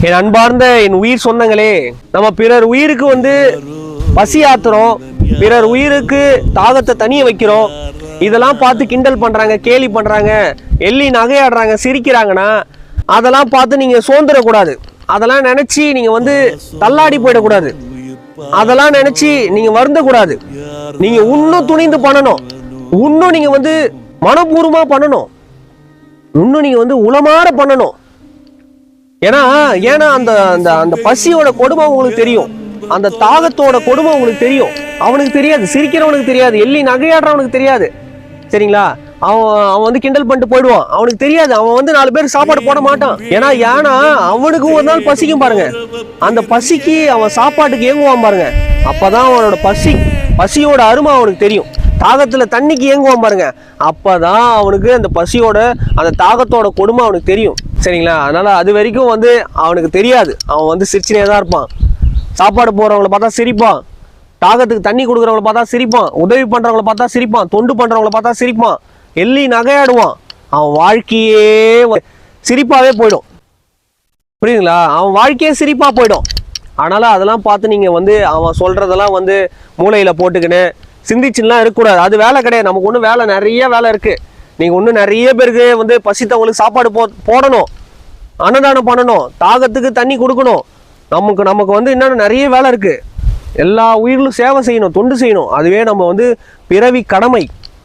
என் அன்பார்ந்த என் உயிர் சொந்தங்களே, நம்ம பிறர் உயிருக்கு வந்து பசி ஆத்துறோம், பிறர் உயிருக்கு தாகத்தை தனிய வைக்கிறோம். இதெல்லாம் பார்த்து கிண்டல் பண்றாங்க, கேலி பண்றாங்க, எள்ளி நகையாடுறாங்க, சிரிக்கிறாங்கன்னா அதெல்லாம் பார்த்து நீங்க சோர்ந்துடக்கூடாது. அதெல்லாம் நினைச்சு நீங்க வந்து தள்ளாடி போயிடக்கூடாது. அதெல்லாம் நினைச்சு நீங்க வருந்தக்கூடாது. நீங்க இன்னும் துணிந்து பண்ணணும், இன்னும் நீங்க வந்து மனப்பூர்வமா பண்ணணும், இன்னும் நீங்க வந்து உளமாற பண்ணணும். ஏன்னா அந்த அந்த அந்த பசியோட கொடுமை உங்களுக்கு தெரியும், அந்த தாகத்தோட கொடுமை உங்களுக்கு தெரியும். அவனுக்கு தெரியாது, சிரிக்கிறவனுக்கு தெரியாது, எள்ளி நகையாடுறவனுக்கு தெரியாது. சரிங்களா? அவன் வந்து கிண்டல் பண்ணிட்டு போயிடுவான். அவனுக்கு தெரியாது, அவன் வந்து 4 பேருக்கு சாப்பாடு போட மாட்டான். ஏன்னா அவனுக்கு ஒரு நாள் பசிக்கும் பாருங்க. அந்த பசிக்கு அவன் சாப்பாட்டுக்கு ஏங்குவான் பாருங்க. அப்பதான் அவனோட பசியோட அருமை அவனுக்கு தெரியும். தாகத்துல தண்ணிக்கு ஏங்குவான் பாருங்க. அப்பதான் அவனுக்கு அந்த பசியோட அந்த தாகத்தோட கொடுமை அவனுக்கு தெரியும். சரிங்களா? அதனால அது வரைக்கும் வந்து அவனுக்கு தெரியாது. அவன் வந்து சிரிச்சுனே தான் இருப்பான். சாப்பாடு போறவங்களை பார்த்தா சிரிப்பான், தாகத்துக்கு தண்ணி கொடுக்குறவங்களை பார்த்தா சிரிப்பான், உதவி பண்றவங்களை பார்த்தா சிரிப்பான், தொண்டு பண்றவங்களை பார்த்தா சிரிப்பான், எள்ளி நகையாடுவான். அவன் வாழ்க்கையே சிரிப்பாவே போயிடும். புரியுதுங்களா? அவன் வாழ்க்கையே சிரிப்பா போயிடும். அதனால அதெல்லாம் பார்த்து நீங்க வந்து அவன் சொல்றதெல்லாம் வந்து மூளையில போட்டுக்கின்னு சிந்திச்சுலாம் இருக்கக்கூடாது. அது வேலை கிடையாது. நமக்கு ஒன்றும் வேலை, நிறைய வேலை இருக்கு. நீங்க ஒன்றும் நிறைய பேருக்கு வந்து பசித்தவங்களுக்கு சாப்பாடு போடணும், அன்னதானம் பண்ணணும், தாகத்துக்கு தண்ணி கொடுக்கணும். நமக்கு வந்து என்னென்ன நிறைய வேலை இருக்கு. எல்லா உயிர்களும் சேவை செய்யணும், தொண்டு செய்யணும். அதுவே நம்ம வந்து பிறவி கடமை.